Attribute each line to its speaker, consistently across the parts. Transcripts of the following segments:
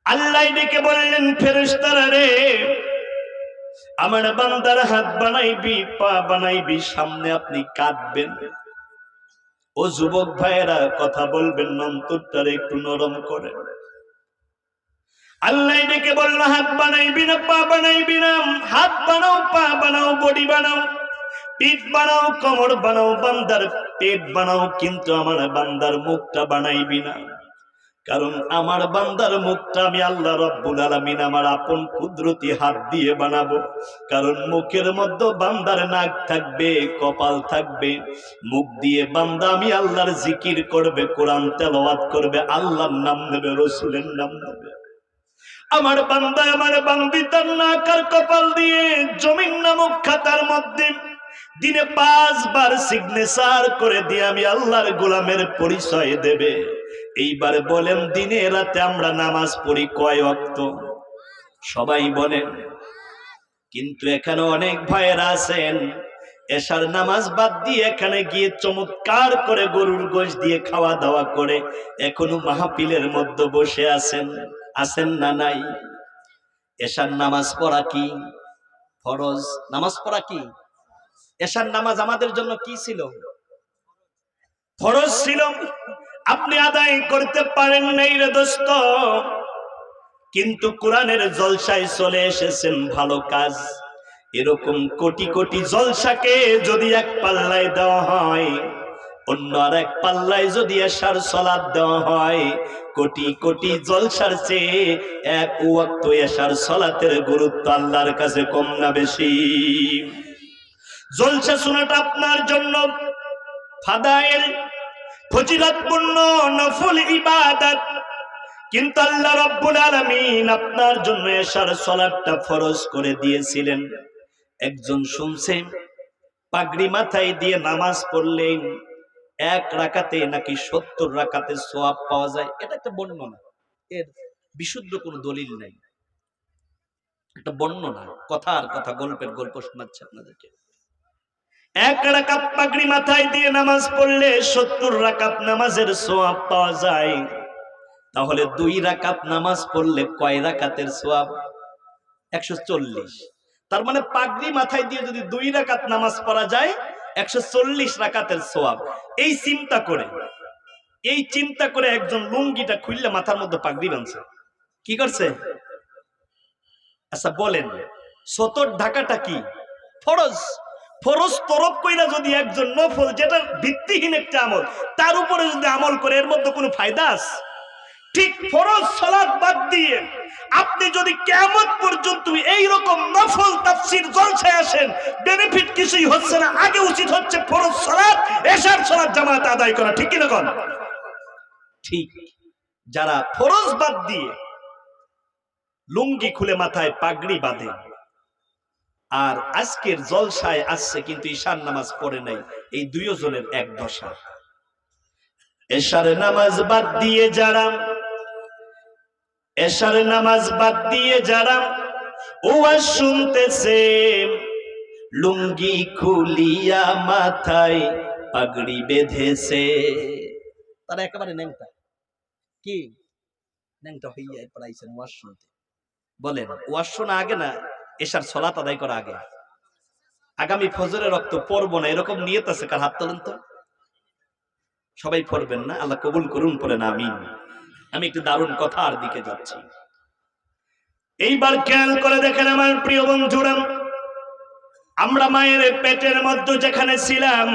Speaker 1: আল্লাহ ডেকে বললেন, ফেরেশতারা রে, আমার বান্দার হাত বানাইবি, পা বানাইবি, সামনে আপনি কাঁদবেন। ও যুবক ভাইয়েরা, কথা বলবেন না, অন্তরটারে একটু নরম করেন। আল্লাহ ডেকে বলল, হাত বানাইবি না, পা বানাইবি না? হাত বানাও, পা বানাও, বডি বানাও, পিঠ বানাও, কোমর বানাও, বান্দার পেট বানাও, কিন্তু আমার বান্দার মুখটা বানাইবি না। কারণ আমার বান্দার মুখটা আমি আল্লাহ রাব্বুল আলামিন আমার আপন কুদরতি হাত দিয়ে বানাবো। কারণ মুখের মধ্যে বান্দার নাক থাকবে, কপাল থাকবে। মুখ দিয়ে বান্দা আমি আল্লাহর জিকির করবে, কোরআন তেলাওয়াত করবে, আল্লাহর নাম নেবে, রাসূলের নাম নেবে। আমার বান্দা, আমার বান্দি তার নাক আর কপাল দিয়ে জমিন নামক খাতার মধ্যে দিনে 5 বার সিগনেচার করে দিয়ে আমি আল্লাহর গোলামের পরিচয় দেবে। এইবার বলেন, দিনে রাতে আমরা নামাজ পড়ি কয় ওয়াক্ত? সবাই বলেন। কিন্তু এখানে অনেক ভাইয়েরা আছেন, এশার নামাজ বাদ দিয়ে এখানে গিয়ে চমৎকার করে গরুর গোশত দিয়ে খাওয়া দাওয়া করে এখনো মাহফিলের মধ্যে বসে আছেন। আছেন না নাই? এশার নামাজ পড়া কি ফরজ? নামাজ পড়া কি? এশার নামাজ আমাদের জন্য কি ছিল? ফরজ ছিল। আপনি আদায় করতে পারেন নাই রে দোস্ত, কিন্তু কোরআনের জলসায় চলে এসেছেন, ভালো কাজ। এরকম কোটি কোটি জলসাকে যদি এক পাল্লায় দেওয়া হয়, অন্য আর এক পাল্লায় যদি এশার সালাত দেওয়া হয়, কোটি কোটি জলসার চেয়ে এক ওয়াক্ত এশার সালাতের গুরুত্ব আল্লাহর কাছে কম না বেশি? জলসা শোনাটা আপনার জন্য ফাদাইল, ফজিলতপূর্ণ নফল ইবাদত, কিন্তু আল্লাহ রাব্বুল আলামিন আপনার জন্য এশার সালাতটা ফরজ করে দিয়েছিলেন। একজন শুনছে পাগড়ি মাথায় দিয়ে নামাজ পড়লেন 1 রাকাতে নাকি 70 রাকাতে সওয়াব পাওয়া যায়। এটা একটা বর্ণনা, এর বিশুদ্ধ কোনো দলিল নাই। একটা বর্ণনা, কথার কথা, গল্পের গল্প শোনাচ্ছে আপনাদেরকে। 1 রাকাত পাগড়ি মাথায় দিয়ে নামাজ পড়লে 70 রাকাত নামাজের সওয়াব পাওয়া যায়। তাহলে 2 রাকাত নামাজ পড়লে কয় রাকাতের সওয়াব? 140। তার মানে পাগড়ি মাথায় দিয়ে যদি 2 রাকাত নামাজ পড়া যায় 140 রাকাতের সওয়াব। এই চিন্তা করে একজন লুঙ্গিটা খুললে মাথার মধ্যে পাগড়ি বাঁধছে। কি করছে? আচ্ছা বলেন, সতর ঢাকাটা কি ফরজ? ফরজ তরফ কইরা যদি একজন নফল, যেটা ভিত্তিহীন একটা আমল, তার উপরে যদি আমল করে, এর মধ্যে কোনো ফায়দা আছে? ঠিক ফরজ সালাত বাদ দিয়ে আপনি যদি কিয়ামত পর্যন্ত এই রকম নফল তাফসীর জলসায় আসেন, বেনিফিট কিছুই হচ্ছে না। আগে উচিত হচ্ছে ফরজ সালাত, এশার সালাত জামাতে আদায় করা। ঠিক কি না কোন? ঠিক। যারা ফরজ বাদ দিয়ে লুঙ্গি খুলে মাথায় পাগড়ি বাঁধে, আর আজকের জলসায় আসছে কিন্তু ঈশার নামাজ পড়ে নাই, এই দুইজনের এক দশা। এশার নামাজ বাদ দিয়ে যারা ওয়াজ শুনতেছে, লুঙ্গি খুলিয়া মাথায় পাগড়ি বেঁধেছে, তারা একেবারে ন্যাংটা। কি ন্যাংটা হইয়া এরপর আইছেন ওয়াজ শুনতে? বলেন, ওয়াজ শোনা আগে না এশার সালাত আদায় করা আগে? আগামী ফজরের রক্ত পড়বো না, এরকম নিয়ত আছে কার? হাত তোলেন তো। সবাই পড়বেন না? আল্লাহ কবুল করুন, পড়েন আমিন। আমি একটু দারুণ কথার দিকে যাচ্ছি। এইবার খেয়াল করে দেখেন আমার প্রিয় বন্ধুরা, আমরা মায়ের পেটের মধ্যে যেখানে ছিলাম,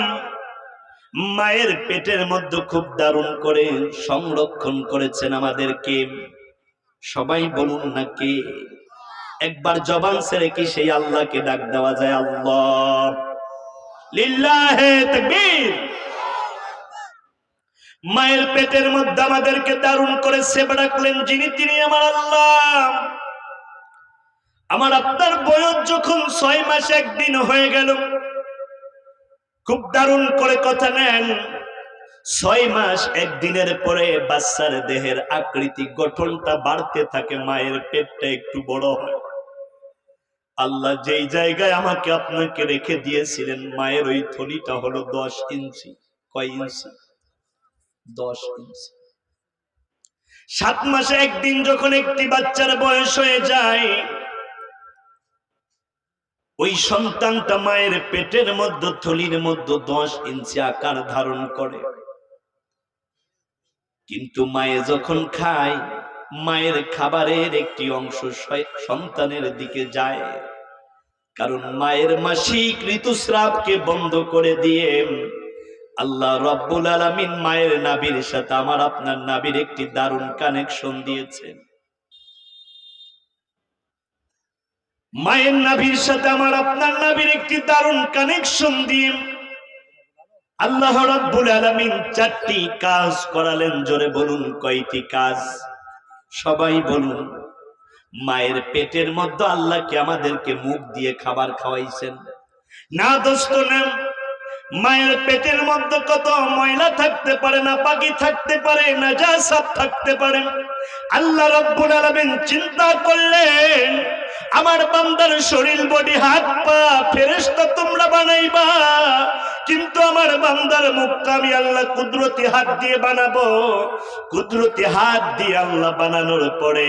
Speaker 1: মায়ের পেটের মধ্যে খুব দারুণ করে সংরক্ষণ করেছেন আমাদেরকে। সবাই বলুন না কে? একবার জবান ছেড়ে কি সেই আল্লাহকে ডাক দেওয়া যায়? আল্লাহ, লিল্লাহে তাকবীর। মায়ের পেটের মধ্যে আমাদেরকে দারুণ করে সেবা রাখলেন যিনি, তিনি আমার আল্লাহ। আমার আপনার বয়স যখন 6 মাস 1 দিন হয়ে গেল, খুব দারুণ করে কথা নেন, 6 মাস 1 দিনের পরে বাচ্চার দেহের আকৃতি গঠনটা বাড়তে থাকে, মায়ের পেটটা একটু বড় হয়। আল্লাহ যেই জায়গায় আমাকে আপনাকে রেখে দিয়েছিলেন, মায়ের ওই থলিটা হলো 10 ইঞ্চি। কয় ইঞ্চি? 10 ইঞ্চি। 7 মাসে একদিন যখন একটি বাচ্চার বয়স হয়ে যায়, ওই সন্তানটা মায়ের পেটের মধ্যে থলির মধ্যে 10 ইঞ্চি আকার ধারণ করে। কিন্তু মায়ে যখন খায়, মায়ের খাবারের একটি অংশ সন্তানের দিকে যায়, কারণ মায়ের মাসিক ঋতুস্রাবকে বন্ধ করে দিয়ে আল্লাহ রাব্বুল আলামিন মায়ের নাভির সাথে আমার আপনার নাভির একটি দারুণ কানেকশন দিয়েছেন। মায়ের নাভির সাথে আমার আপনার নাভির একটি দারুণ কানেকশন দিয়ে আল্লাহ রাব্বুল আলামিন 4টি কাজ করালেন। জোরে বলুন, কয়টি কাজ? সবাই বলুন। মায়ের পেটের মধ্যে আল্লাহ কি আমাদেরকে মুখ দিয়ে খাবার খাওয়াইছেন? না দোস্ত না। মায়ের পেটের মধ্যে কত ময়লা থাকতে পারে, না পাখি থাকতে পারে, না নাজাসাত থাকতে পারে। আল্লাহ রাব্বুল আলামিন চিন্তা করলেন, আমার বান্দার শরীর বডি হাত পা ফেরেশতা তোমরা বানাইবা, কিন্তু আমার বান্দার মুখটা আমি আল্লাহ কুদরতি হাত দিয়ে বানাবো। কুদরতি হাত দিয়ে আল্লাহ বানানোর পরে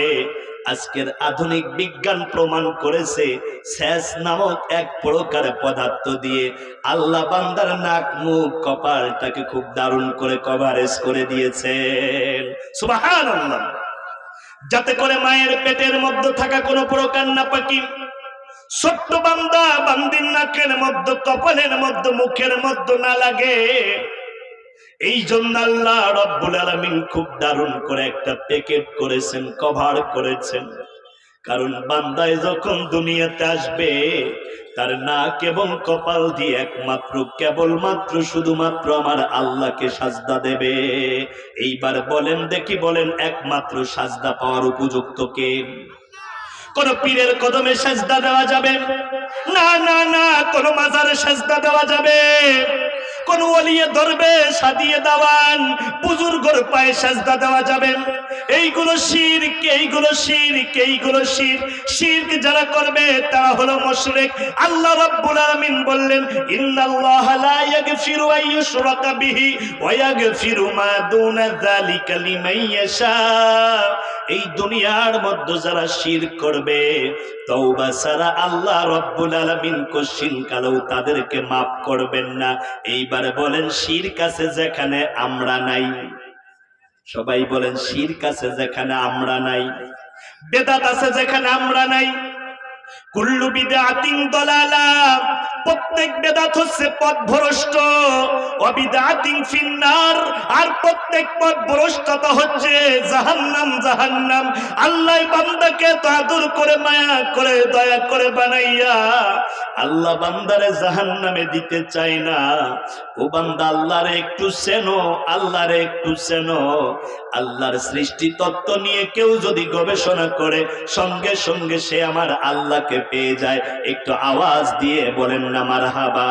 Speaker 1: আজকের আধুনিক বিজ্ঞান প্রমাণ করেছে, সেস নামক এক প্রকার পদার্থ দিয়ে আল্লাহ বান্দার নাক মুখ কপালটাকে খুব দারুণ করে কভারেজ করে দিয়েছেন। সুবহানাল্লাহ। যাতে করে মায়ের পেটের মধ্যে থাকা কোনো প্রকার নাপাকি ছোট্ট বান্দা বান্দির নাকের মধ্যে, কপালের মধ্যে, মুখের মধ্যে না লাগে। এই জন্য আল্লাহ রাব্বুল আলামিন খুব দারুণ করে একটা প্যাকেট করেছেন, কভার করেছেন। কারণ বান্দায় যখন দুনিয়াতে আসবে, তার নাক এবং কপাল দিয়ে একমাত্র কেবলমাত্র শুধুমাত্র আমার আল্লাহকে সাজদা দেবে। এইবার বলেন দেখি, বলেন একমাত্র সাজদা পাওয়ার উপযুক্ত কে? কোন পীরের কদমে সাজদা দেওয়া যাবে না, না না। কোন মাজারে সাজদা দেওয়া যাবে, কোন ওলিয়ে ধরবে সাদিয়ে দেওয়ান বুজুর্গর পায়ে সাজদা দেওয়া যাবে। এইগুলো শিরক, এইগুলো শিরক, এইগুলো শিরক। শিরক যারা করবে তারা হলো মুশরিক। আল্লাহ রাব্বুল আলামিন বললেন, ইন্নাল্লাহা লা ইয়াগফিরু আন ইউশরাকা বিহি ওয়া ইয়াগফিরু মা দুনা যালিকা লিমান ইয়াশা। এই দুনিয়ার মধ্যে যারা শিরক করবে, তওবা ছাড়া আল্লাহ রাব্বুল আলামিন কোশ্চিন কালেও তাদেরকে মাফ করবেন না। এইবার বলেন, শিরক আছে যেখানে আমরা নাই? সবাই বলেন, শিরক আছে যেখানে আমরা নাই, বেদাত আছে যেখানে আমরা নাই। কুল্লু বিদআতিন দালালাহ, প্রত্যেক বেদাত হচ্ছে পথভ্রষ্ট। ওয়া বিদআতিন ফিন্নার, আর প্রত্যেক পথভ্রষ্টতা হচ্ছে জাহান্নাম, জাহান্নাম। আল্লাহ বান্দাকে তো আদর করে, মায়া করে, দয়া করে বানাইয়া আল্লাহ বান্দারে জাহান্নামে দিতে চায় না। ও বান্দা, আল্লাহরে একটু চেনো, আল্লাহরে একটু চেনো। আল্লাহর সৃষ্টি তত্ত্ব নিয়ে কেউ যদি গবেষণা করে, সঙ্গে সঙ্গে সে আমার আল্লাহকে পেয়ে যায়। একটু আওয়াজ দিয়ে বলেন না মারহাবা।